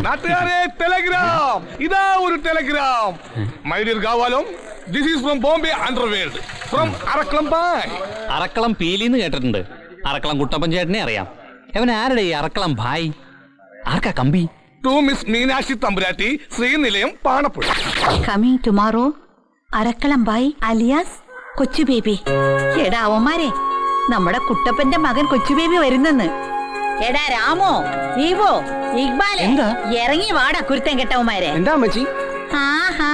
നാട്ടുകാരെ ടെലഗ്രാം, ഇതാ ഒരു ടെലഗ്രാം. മൈ ഡിയർ ഗാവാലം, this is from Bombay underworld, from Arakkalam Bhai. Arakkalam പീലിന്ന് കേട്ടിട്ടുണ്ട്. അറക്കളം കുട്ടപ്പൻ ചേട്ടനെ അറിയാം. അവൻ ആരുടെ ഈ അറക്കളം ഭായ്? ആർക്കാ കമ്പി? To Miss Meenakshi Thampuratti, Srinilayam, Panappuzha. Coming tomorrow Arakkalam Bhai alias Kochu Baby. എടാ അവന്മാരെ, നമ്മുടെ കുട്ടപ്പന്റെ മകൻ കൊച്ചു ബേബി വരുന്നെന്ന്. എടാ രാമോ, ഈവോ, ഇക്ബാലെ, ഇറങ്ങി വാടാ കുരുത്തൻ കെട്ടവന്മാരെ. എന്താ അമ്മച്ചി? ആഹാ,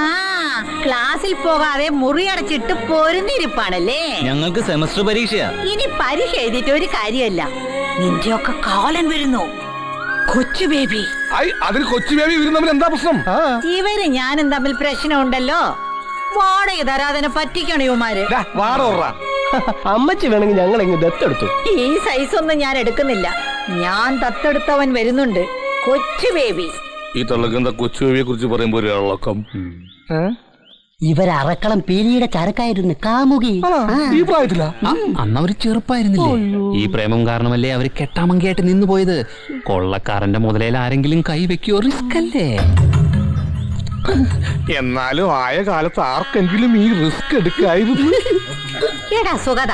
ക്ലാസ്സിൽ പോകാതെ മുറി അടച്ചിട്ട് പൊരുന്നിരിപ്പാണല്ലേ. ഞങ്ങൾക്ക് സെമസ്റ്റർ പരീക്ഷയാ. ഇനി പരീക്ഷ എഴുതിയിട്ട് ഒരു കാര്യമല്ല, നിന്റെയൊക്കെ കാലൻ വരുന്നു. കൊച്ചു ബേബി. അതിന് കൊച്ചു ബേബി വരുന്നവൻ എന്താ പ്രശ്നം? ഇവര് ഞാനും തമ്മിൽ പ്രശ്നമുണ്ടല്ലോ. വാടക തരാതെ പറ്റിക്കണ ഇവന്മാര്. അമ്മച്ചി വേണമെങ്കിൽ ഞങ്ങൾ എങ്ങ് ദത്തെടുത്തു. ഈ സൈസ് ഒന്നും ഞാൻ എടുക്കുന്നില്ല. ഞാൻ ദത്തെടുത്തവൻ വരുന്നുണ്ട്, കൊച്ചു ബേബി. ഈ തള്ളക്കെന്താ കൊച്ചു ബേബിയെ കുറിച്ച് പറയുമ്പോ ഒരു ഇളക്കം? ഇവരറക്കളം പീലിയുടെ ചരക്കായിരുന്നു, കാമുകി. ഈ പ്രായത്തിലാ? അന്നവര് ചെറുപ്പായിരുന്നില്ലേ? ഈ പ്രേമം കാരണമല്ലേ അവര് കെട്ടാമങ്കിയായിട്ട് നിന്നു പോയത്. കൊള്ളക്കാരന്റെ മുതലേൽ ആരെങ്കിലും കൈവെക്കോ? റിസ്ക് അല്ലേ? എന്നാലും ആയ കാലത്ത് ആർക്കെങ്കിലും ഈ റിസ്ക് എടുക്കായിരുന്നു. എടാ സുഗത,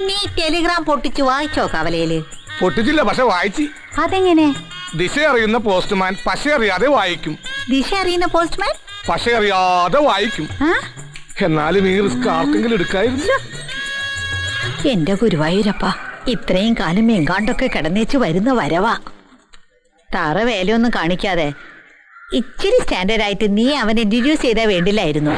നീ ടെലിഗ്രാം പൊട്ടിച്ചു വായിച്ചോ കവലയില്? പൊട്ടിച്ചില്ല, പക്ഷെ വായിച്ചു. അതെങ്ങനെ? ദിശ അറിയുന്ന പോസ്റ്റ്മാൻ പശ അറിയാതെ വായിക്കും. ദിശ അറിയുന്ന പോസ്റ്റ്മാൻ പശ അറിയാതെ വായിക്കും. എന്നാലും ഈ റിസ്ക് ആർക്കെങ്കിലും എടുക്കായിരുന്നു. എന്റെ ഗുരുവായൂരപ്പ, ഇത്രയും കാലം എങ്കാണ്ടൊക്കെ കിടന്നേച്ച് വരുന്ന വരവാ. തറ വേലയൊന്നും കാണിക്കാതെ ഇച്ചിരി സ്റ്റാൻഡേർഡ് ആയിട്ട് നീ അവനെ ഇൻട്രൊഡ്യൂസ് ചെയ്താൽ വേണ്ടില്ലായിരുന്നു.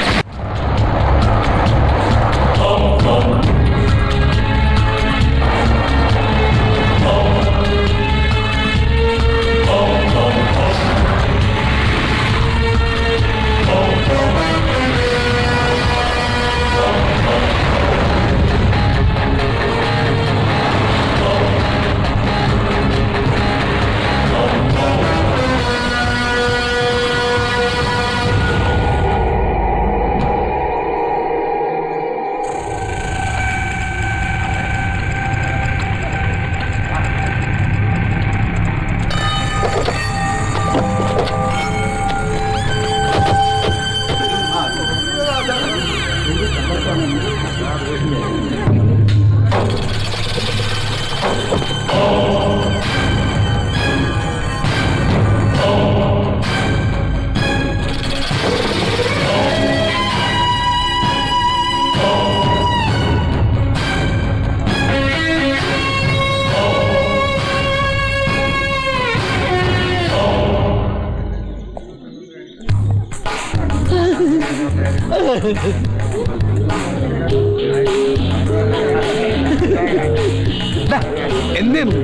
എന്തേന്നു?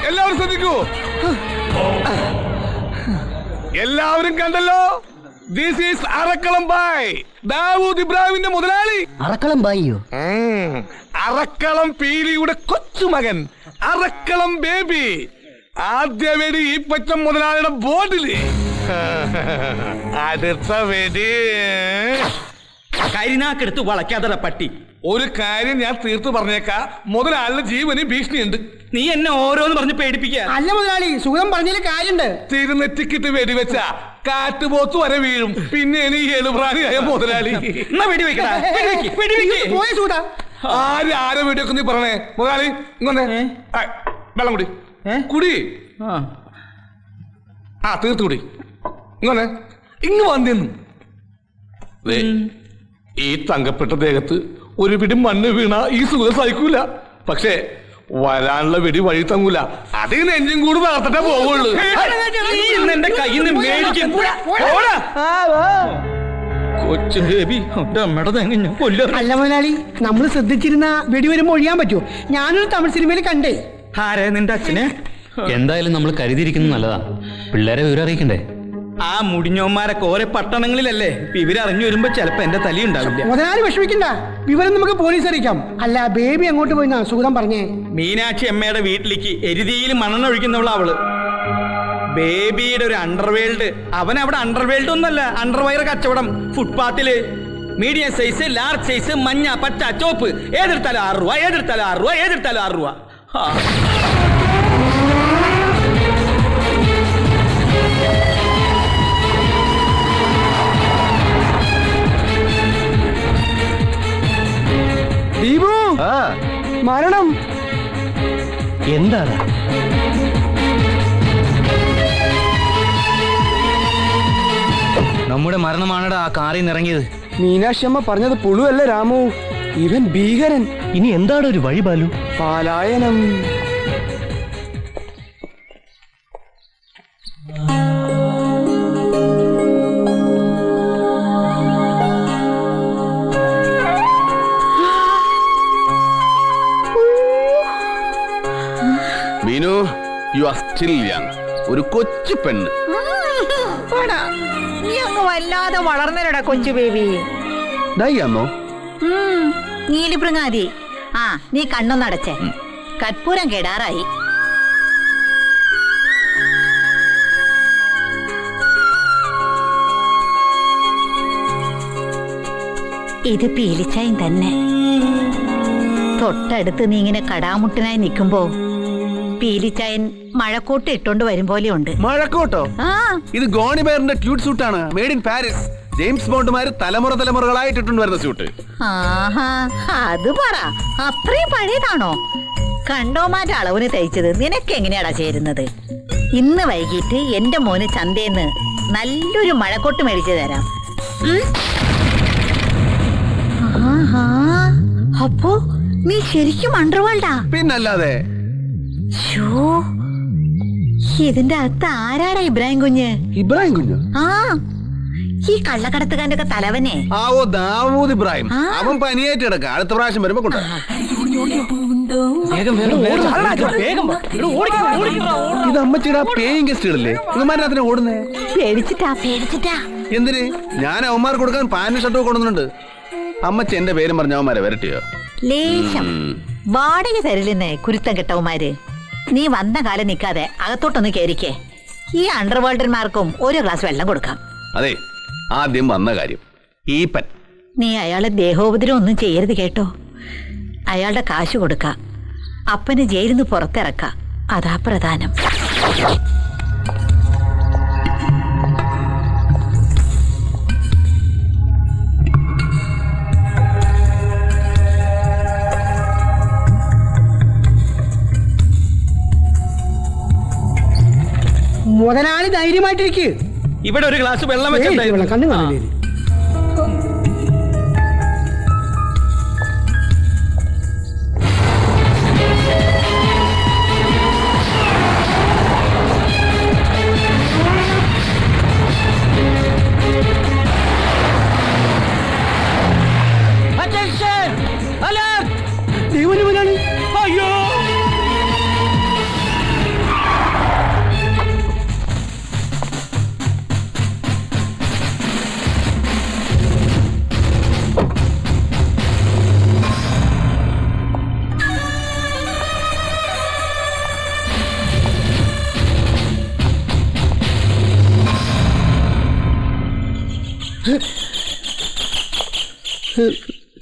എല്ലാവരും ശ്രദ്ധിക്കൂ. എല്ലാവരും കണ്ടല്ലോ, ദിസ് ഈസ് അറക്കളം ബായ്, ദാവൂദ് ഇബ്രാഹിമിന്റെ മുതലാളി. അറക്കളം ബായിയോ? അറക്കളം പീലിയുടെ കൊച്ചുമകൻ അറക്കളം ബേബി. ആദ്യ വെടി ഈ പച്ചം മുതലാളിയുടെ ബോർഡില്. അടുത്ത വെടി കരിനാക്കെടുത്ത് വളയ്ക്കാതെ പട്ടി. ഒരു കാര്യം ഞാൻ തീർത്തു പറഞ്ഞേക്കാ, മുതലാളിയുടെ ജീവന് ഭീഷണിയുണ്ട്. നീ എന്നെ ഓരോന്ന് പറഞ്ഞ് പേടിപ്പിക്കുക. അല്ല മുതലാളി, സുഖം പറഞ്ഞതിൽ കാര്യണ്ട്. തിരുനെറ്റിക്കിട്ട് വെടിവെച്ച കാറ്റുപോത്ത് വരെ വീഴും. പിന്നെ നീ ഏഴുപ്രാണിയായ മുതലാളി. ആരെ വീട്ടിലേക്ക് നീ പറഞ്ഞേ മുതലാളി? ഇങ്ങനെ വെള്ളം കുടി കുടി. ആ തീർത്ത് കുടി. ഇങ്ങനെ ഇങ്ങ് വന്നു. ഈ തങ്കപ്പെട്ട ദേഹത്ത് ഒരു പിടി മണ്ണ് വീണ ഈ സുഖം സഹിക്കൂല. പക്ഷേ വരാനുള്ള വെടി വഴി തങ്ങൂല. അതിന് എഞ്ചിൻ കൂടി നടത്തിട്ടേ പോവുള്ളൂ. എന്റെ കയ്യിൽ നിന്ന് മേടിക്കും. കൊച്ചു ബേബി അല്ല മുതലാളി, നമ്മൾ ശ്രദ്ധിച്ചിരുന്ന വെടി വരുമ്പോ ഒഴിയാൻ പറ്റുമോ? ഞാനൊരു തമിഴ് സിനിമയിൽ കണ്ടേ. ആരെ നിന്റെ അച്ഛനെ? എന്തായാലും നമ്മൾ കരുതിയിരിക്കുന്നത് നല്ലതാ. പിള്ളേരെ വിവരം അറിയിക്കണ്ടേ? ആ മുടിഞ്ഞോന്മാരൊക്കെ ഓരോ പട്ടണങ്ങളിലല്ലേ. ഇവരറിഞ്ഞു വരുമ്പോ ചിലപ്പോ എന്റെ തലയുണ്ടാവില്ല. മുതലാളി വിഷമിക്കണ്ട, വിവരം നമുക്ക് പോലീസ് അറിയിക്കാം. അല്ല ബേബി അങ്ങോട്ട് പോയിന്നാ സുഗതം പറഞ്ഞേ. മീനാക്ഷി അമ്മയുടെ വീട്ടിലേക്ക് എരുതിയിൽ മണ്ണെണ്ണ ഒഴിക്കുന്നവള അവള്. ബേബിയുടെ ഒരു അണ്ടർവേൾഡ്. അവൻ അവിടെ അണ്ടർവേൾഡ് ഒന്നല്ല, അണ്ടർവയർ കച്ചവടം ഫുട്പാത്തില്. മീഡിയം സൈസ്, ലാർജ് സൈസ്, മഞ്ഞ, പച്ച, ചോപ്പ്. ഏതെടുത്താലും 6 രൂപ, ഏതെടുത്താലും 6 രൂപ, ഏതെടുത്താലും 6 രൂപ. ദീപു മരണം എന്താണ്? നമ്മുടെ മരണമാണടാ ആ കാറിൽ നിന്ന് ഇറങ്ങിയത്. മീനാക്ഷി അമ്മ പറഞ്ഞത് പുളുവല്ല രാമു, ഇവൻ ഭീകരൻ. ഇനി എന്താണ് ഒരു വഴി ബാലു? പാലായനം. Meenu, you are still young. ഒരു കൊച്ചു പെണ്ണ്. നീ അങ്ങ് വല്ലാതെ വളർന്നരടാ കൊച്ചു ബേബി. ഡൈയാന്നോ? നീലിപ്രങ്ങാതി. ആ നീ കണ്ണൊന്നടച്ചേ. കർപ്പൂരം കെടാറായി. ഇത് പീലിച്ചായും തന്നെ. തൊട്ടടുത്ത് നീ ഇങ്ങനെ കടാമുട്ടനായി നിൽക്കുമ്പോ പീലിച്ചായൻ മഴക്കോട്ട് ഇട്ടോണ്ട് വരും പോലെ ഉണ്ട്. മഴക്കോട്ടോ? ആ ഇത് ഗോണിബെയറിന്റെ ട്യൂട്ട് സൂട്ടാണ്. Made in Paris. ജെയിംസ് ബോണ്ടുമാര് തലമുറകളായിട്ട് ഇട്ടുകൊണ്ട് വരുന്ന സ്യൂട്ട്. ആഹാ, അത് പറ. അത്രയും പഴയതാണോ? കണ്ടോമാറ്റ അളവിന് തയ്ച്ചത് നിനക്ക് എങ്ങനെയാടാ ചേരുന്നത്? ഇന്ന് വൈകിട്ട് എന്റെ മോന് ചന്തേന്ന് നല്ലൊരു മഴക്കോട്ട് മേടിച്ചു തരാം. ആഹാ, അപ്പോ നീ ശരിക്കും അണ്ടർവേൾഡാ? പിന്നല്ലാതെ. ഇതിന്റെ അകത്ത് ആരാടാ ഇബ്രാഹിം കുഞ്ഞ്? ഇബ്രാഹിം കുഞ്ഞു? ആ, ഈ കള്ളക്കടത്തുകാരന്റെ ഒക്കെ തലവനെ. ഓ ദാവൂദ് ഇബ്രാഹിം. അവൻ പനിയായിട്ട് കിടക്കാം. അടുത്ത പ്രാവശ്യം വരുമ്പോ കൊണ്ടു. ഇത് അമ്മച്ചിടാ പേയിങ് ഗസ്റ്റുകളല്ലേ? ഇവന്മാരെ അതിനെ ഓടുന്നേ? പേടിച്ചിട്ടാ. എന്തിന്? ഞാൻ അവന്മാർ കൊടുക്കാൻ പാന്റ് ഷർട്ടും കൊണ്ടുവന്നിട്ടുണ്ട്. അമ്മച്ചി എന്റെ പേരും പറഞ്ഞ അവന്മാരെ വരട്ടിയോ? ലേശം വാടക തരില്ലെന്നേ കുരുത്തം കെട്ടവന്മാര്. നീ വന്ന കാലം നിൽക്കാതെ അകത്തോട്ടൊന്ന് കേറിക്കേ. ഈ അണ്ടർവേൾഡന്മാർക്കും ഒരു ഗ്ലാസ് വെള്ളം കൊടുക്കാം. അതെ, ആദ്യം വന്ന കാര്യം ഈപ്പൻ. നീ അയാളെ ദേഹോപദ്രവം ഒന്നും ചെയ്യരുത് കേട്ടോ. അയാളുടെ കാശ് കൊടുക്ക, അപ്പന് ജയിലിൽ നിന്ന് പുറത്തിറക്ക. അതാ പ്രധാനം. മുതലാളി ധൈര്യമായിട്ടിരിക്ക്. ഇവിടെ ഒരു ഗ്ലാസ് വെള്ളം വെച്ചിട്ടുണ്ടായിരുന്നു. കണ്ണു കാണില്ലേ? ദൈവം മുതലാളി. അയ്യോ,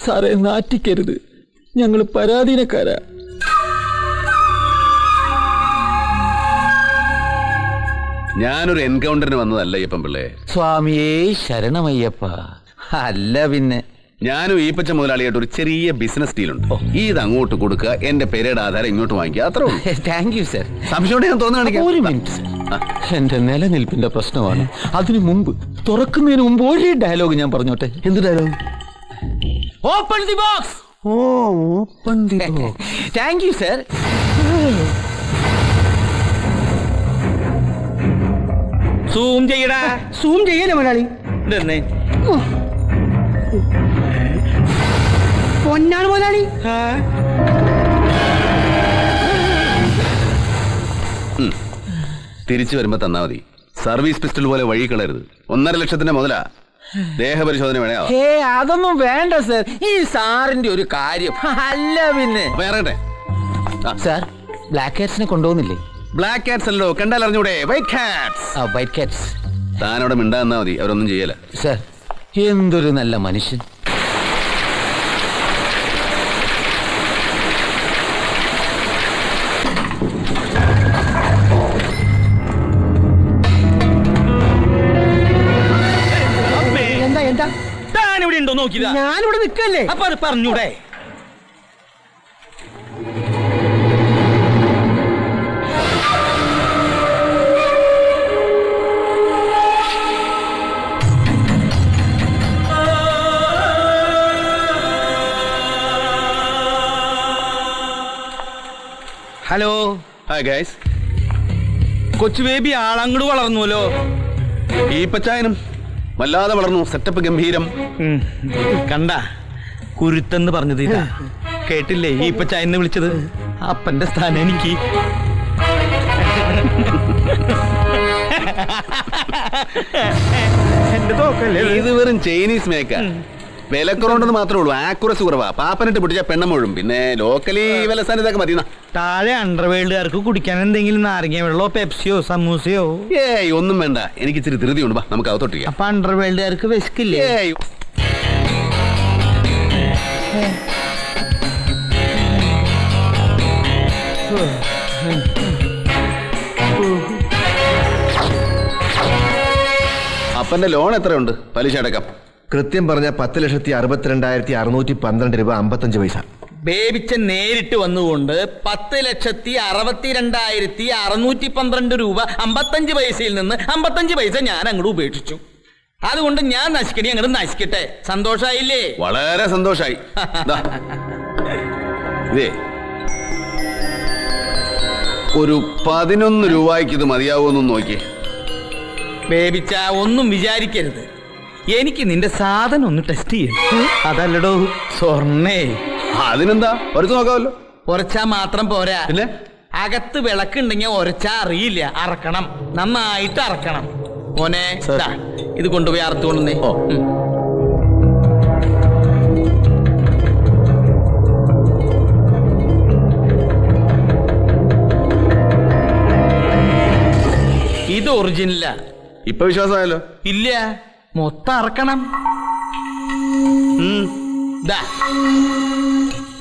സാറേ നാറ്റിക്കരുത്, ഞങ്ങൾ പരാധീനക്കാരാ. ഞാനൊരു എൻകൗണ്ടറിന് വന്നതല്ല അയ്യപ്പൻ പിള്ളേ. സ്വാമിയേ ശരണമയ്യപ്പ. അല്ല പിന്നെ ഞാനും ഈപ്പച്ച മുതലാളിയായിട്ട് ഒരു ചെറിയ ബിസിനസ് ഡീലുണ്ട്. ഇത് അങ്ങോട്ട് കൊടുക്കുക, എന്റെ പെരയുടെ ആധാരം ഇങ്ങോട്ട് വാങ്ങിക്കുക, അത്രേ ഉള്ളൂ. Thank you sir. സംശയം ഞാൻ തോന്നുകയാണെങ്കിൽ ഒരു മിനിറ്റ്. എന്റെ നിലനിൽപ്പിന്റെ പ്രശ്നമാണ്. അതിനു മുമ്പ് തുറക്കുന്നതിന് മുമ്പ് ഒരു ഡയലോഗ് ഞാൻ പറഞ്ഞോട്ടെ. എന്ത് dialogue? Open the box. Oh, open the box. Thank you sir. Zoom ചെയ്യടാ. സൂം ചെയ്യല്ലേ മുതലാളി? ഇതെന്നേ പൊന്നാണ് മുതലാളി. തിരിച്ചു വരുമ്പോ തന്നാ മതി. സർവീസ് പിസ്റ്റൽ പോലെ വഴി കളയരുത്. 1.5 ലക്ഷത്തിന്റെ മുതലാ. ദേഹപരിശോധന വേണേ. ഹേ, അതൊന്നും വേണ്ട സർ. ഈ സാറിന്റെ ഒരു കാര്യം. അല്ല പിന്നെ അപ്പൊ ഇറങ്ങട്ടെ. സാർ, ബ്ലാക്ക് കാറ്റ്സിനെ കൊണ്ടുപോകുന്നില്ലേ? ബ്ലാക്ക് കാറ്റ്സ് അല്ലോ, കണ്ടാൽ അറിഞ്ഞൂടെ? White cats. ആ, വൈറ്റ് കാറ്റ്സ്. താനവിടെ മിണ്ടാന്നാ മതി, അവരൊന്നും ചെയ്യല. സർ, എന്തൊരു നല്ല മനുഷ്യൻ. എന്താ എന്താ? താൻ ഇവിടെ ഉണ്ടോ നോക്കിയതാ? ഞാനിവിടെ നിൽക്കല്ലേ? അപ്പൊ അത് പറഞ്ഞൂടെ? ഹലോ. Hi guys. കൊച്ചു ബേബി ആളങ്ങോട് വളർന്നുവല്ലോ. ഈപ്പച്ചായനും വല്ലാതെ വളർന്നു. സെറ്റപ്പ് ഗംഭീരം. കണ്ട കുരുത്തെന്ന് പറഞ്ഞത് ഇതാ. കേട്ടില്ലേ ഇപ്പൊ ചായന്ന് വിളിച്ചത്? അപ്പന്റെ സ്ഥാനം എനിക്ക്. എന്റെ തോക്കല്ലേ ഇത് വെറും ചൈനീസ് മേക്കാ. വിലക്കുറവുണ്ടെന്ന് മാത്രമേ ഉള്ളൂ. ആക്യുറസി കുറവാ. പാപ്പനിട്ട് പിടിച്ച പെണ്ണം മുഴുവൻ. പിന്നെ ലോക്കലി വിലസാൻ ഇതൊക്കെ മതി. താഴെ അണ്ടർവേൾഡുകാർക്ക് കുടിക്കാൻ എന്തെങ്കിലും നാരങ്ങ വെള്ളമോ പെപ്സിയോ സമൂസയോ? ഏയ് ഒന്നും വേണ്ട, എനിക്ക് ഇച്ചിരി ധൃതിയുണ്ട്. നമുക്ക് അകത്തോട്ടിരിക്കാം. അപ്പൊ അണ്ടർവേൾഡുകാർക്ക് വിശക്കില്ലേ? ഏയ് അപ്പന്റെ ലോൺ എത്രയുണ്ട്? പലിശ അടക്കം കൃത്യം പറഞ്ഞ 10,62,612 രൂപ 55 പൈസ. ബേബിച്ചൻ നേരിട്ട് വന്നുകൊണ്ട് 10,62,612 രൂപ 55 പൈസയിൽ നിന്ന് 55 പൈസ ഞാൻ അങ്ങോട്ട് ഉപേക്ഷിച്ചു. അതുകൊണ്ട് ഞാൻ നശിക്കണേ അങ്ങോട്ട് നശിക്കട്ടെ. സന്തോഷായില്ലേ? വളരെ സന്തോഷായി. ഇതേ ഒരു 11 രൂപയ്ക്ക് ഇത് മതിയാവുമെന്ന് നോക്കിയേ. ബേബിച്ച ഒന്നും വിചാരിക്കരുത്. എനിക്ക് നിന്റെ സാധനം ഒന്ന് ടെസ്റ്റ് ചെയ്യണം. അതല്ലടോ സ്വർണ്ണേ. അതിനെന്താ, ഒരച്ചു നോക്കാമല്ലോ. ഉരച്ചാ മാത്രം പോരാ, പിന്നെ അകത്ത് വിളക്കുണ്ടെങ്കിൽ ഉരച്ചാ അറിയില്ല. അറക്കണം, നന്നായിട്ട് അറക്കണം. മോനെ ദാ, ഇത് കൊണ്ടുപോയി അറുത്തുകൊണ്ടുവന്നേ. ഇത് ഒറിജിനലാ. ഇപ്പൊ വിശ്വാസമായല്ലോ? ഇല്ല, മൊത്തം അറക്കണം. ദാ,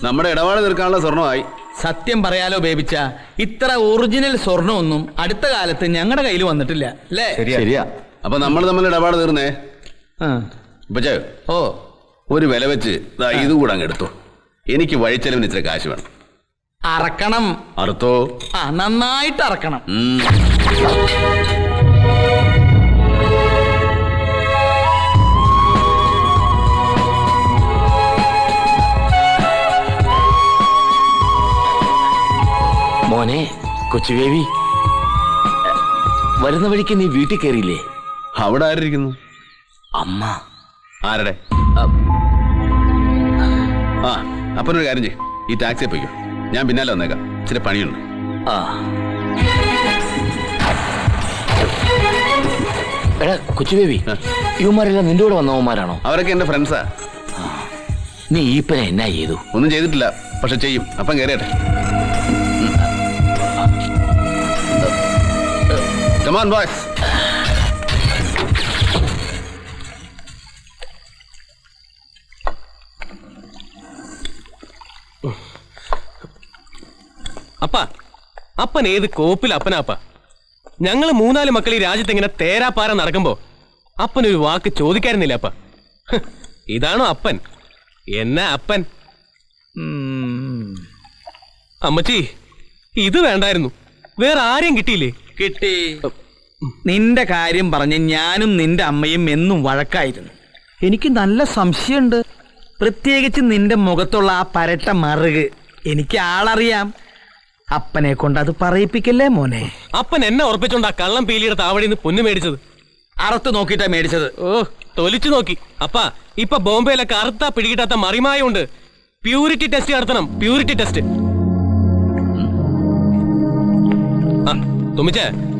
നമ്മുടെ ഇടപാട് തീർക്കാനുള്ള സ്വർണമായി. സത്യം പറയാലോ ബേബിച്ച, ഇത്ര ഒറിജിനൽ സ്വർണ്ണമൊന്നും അടുത്ത കാലത്ത് ഞങ്ങളുടെ കയ്യിൽ വന്നിട്ടില്ല അല്ലേ? ശരിയാ. അപ്പൊ നമ്മൾ തമ്മിൽ ഇടപാട് തീർന്നേ. ഇപ്പൊ ഓ, ഒരു വില വെച്ച് ഇത് കൂടെ അങ്ങ് എടുത്തു. എനിക്ക് വഴിച്ചെലവിന് ഇച്ചിരി കാശ് വേണം. അറക്കണം. അറുത്തോ? ആ, നന്നായിട്ട് അറക്കണം. മോനെ കൊച്ചുബേബി, വരുന്ന വഴിക്ക് നീ വീട്ടിൽ കയറിയില്ലേ? അവിടെ ആരിയിരിക്കുന്നു? അമ്മ. ആരുടെ? ആ, അപ്പനൊരു കാര്യം ചെയ്യും, ഈ ടാക്സിയെ പോയിക്കോ. ഞാൻ പിന്നാലെ വന്നേക്കാം, ഇച്ചിരി പണിയുണ്ട്. ആ, എടാ കൊച്ചുബേബി, ഇവന്മാരെല്ലാം നിന്റെ കൂടെ വന്നവന്മാരാണോ? അവരൊക്കെ എന്റെ ഫ്രണ്ട്സാ. നീ ഈപ്പനെ എന്നാ ചെയ്തു? ഒന്നും ചെയ്തിട്ടില്ല, പക്ഷെ ചെയ്യും. അപ്പം കയറിയട്ടെ. Come on, boys. അപ്പ, അപ്പൻ ഏത് കോപ്പിൽ അപ്പനാപ്പ? ഞങ്ങൾ 3-4 മക്കൾ ഈ രാജ്യത്ത് ഇങ്ങനെ തേരാപ്പാര നടക്കുമ്പോ അപ്പനൊരു വാക്ക് ചോദിക്കായിരുന്നില്ല അപ്പ. ഇതാണോ അപ്പൻ? എന്നാ അപ്പൻ? അമ്മച്ചി, ഇത് വേണ്ടായിരുന്നു. വേറെ ആരെയും കിട്ടിയില്ലേ? കിട്ടി. നിന്റെ കാര്യം പറഞ്ഞ് ഞാനും നിന്റെ അമ്മയും എന്നും വഴക്കായിരുന്നു. എനിക്ക് നല്ല സംശയമുണ്ട്, പ്രത്യേകിച്ച് നിന്റെ മുഖത്തുള്ള ആ പരട്ട മറുക്. എനിക്ക് ആളറിയാം. അപ്പനെ കൊണ്ട് അത് പറയിപ്പിക്കല്ലേ മോനെ. അപ്പൻ എന്നെ ഉറപ്പിച്ചോണ്ടാ കള്ളം പീലിയുടെ താവടിന്ന് പൊന്നു മേടിച്ചത്. അറുത്ത് നോക്കിയിട്ടാ മേടിച്ചത്. ഓ, തൊലിച്ചു നോക്കി. അപ്പ ഇപ്പൊ ബോംബെയിലെ കറുത്ത പിടികിട്ടാത്ത മറിമായുണ്ട്. പ്യൂരിറ്റി ടെസ്റ്റ് നടത്തണം, പ്യൂരിറ്റി ടെസ്റ്റ്.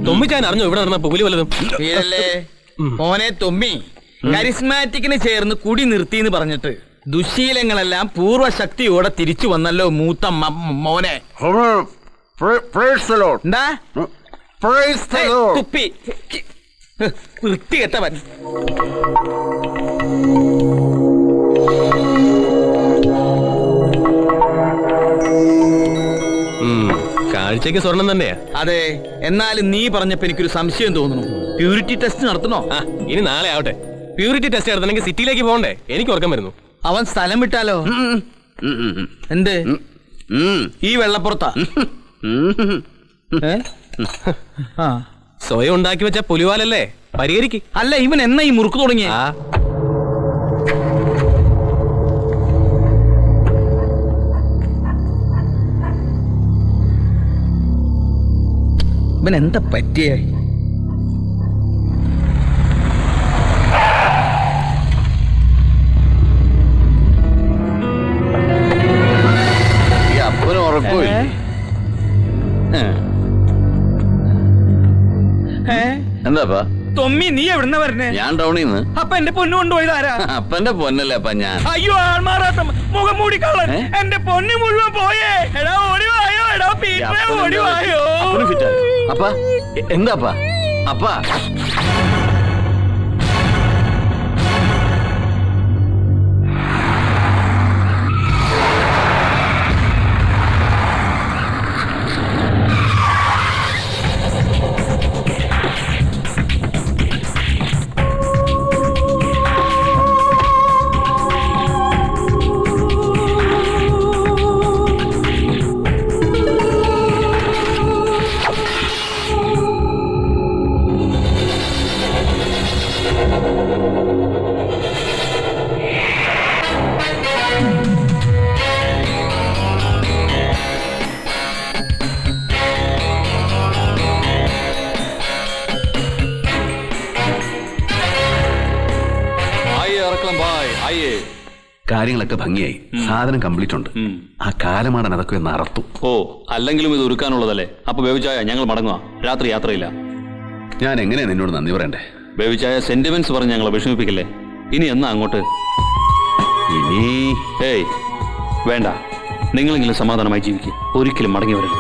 തുമ്മിച്ചാൻ അറിഞ്ഞു ഇവിടെ നടന്ന പുലി വല്ലതും? വീരല്ലേ മോനെ തുമ്മി, കരിസ്മാറ്റിക്കിന് ചേർന്ന് കുടി നിർത്തിന്ന് പറഞ്ഞിട്ട് ദുശീലങ്ങളെല്ലാം പൂർവ്വശക്തിയോടെ തിരിച്ചു വന്നല്ലോ മൂത്ത മോനെ. എന്താ തുപ്പി വൃത്തികെട്ടവൻ. കാഴ്ചക്ക് സ്വർണം തന്നെയാ. അതെ, എന്നാലും നീ പറഞ്ഞപ്പോ എനിക്കൊരു സംശയം തോന്നുന്നു. പ്യൂരിറ്റി ടെസ്റ്റ് നടത്തണോ? ഇനി നാളെ ആവട്ടെ. പ്യൂരിറ്റി ടെസ്റ്റ് നടത്തണമെങ്കിൽ സിറ്റിയിലേക്ക് പോകണ്ടേ? എനിക്ക് ഉറക്കം വരുന്നു. അവൻ സ്ഥലം വിട്ടാലോ? എന്ത് ഈ വെള്ളപ്പുറത്താ? സ്വയം ഉണ്ടാക്കി വെച്ച പുലിവാലല്ലേ, പരിഹരിക്ക്. അല്ല, ഇവൻ എന്നാ ഈ മുറുക്ക് തുടങ്ങിയ? ഇവൻ എന്താ പറ്റിയ? അപ്പനും ഉറക്കമില്ല. എന്താപ്പാ തൊമ്മി, നീ എവിടുന്ന വരണേ? ഞാൻ ടൗണിൽ നിന്ന്. അപ്പൊ എന്റെ പൊന്നു കൊണ്ടുപോയതാരാ? അപ്പന്റെ പൊന്നല്ലേ അപ്പ ഞാൻ. അയ്യോ, ആൾമാറാട്ടം, മുഖം മൂടി കള്ളൻ. എന്റെ പൊന്നു മുഴുവൻ പോയേ. എടാ ഓടിവായോ, എടാ പീറ്ററെ ഓടിവായോ. അപ്പ എന്താപ്പാ? അപ്പ കാര്യങ്ങളൊക്കെ ഭംഗിയായി. സാധനം കംപ്ലീറ്റ് ഉണ്ട്. ആ കാലമാടൻ അതൊക്കെ ഒന്ന് അറത്തു. ഓ, അല്ലെങ്കിലും ഇത് ഒരുക്കാനുള്ളതല്ലേ. അപ്പൊ ബേബിച്ചായ ഞങ്ങൾ മടങ്ങുക. രാത്രി യാത്രയില്ല. ഞാൻ എങ്ങനെയാ നിന്നോട് നന്ദി പറയണ്ടേ? ബേബിച്ചായ സെന്റിമെന്റ്സ് പറഞ്ഞ് ഞങ്ങളെ വിഷമിപ്പിക്കല്ലേ. ഇനി എന്നാ അങ്ങോട്ട്? ഇനി ഏയ് വേണ്ട, നിങ്ങളെങ്കിലും സമാധാനമായി ജീവിക്കുക. ഒരിക്കലും മടങ്ങി വരരുത്.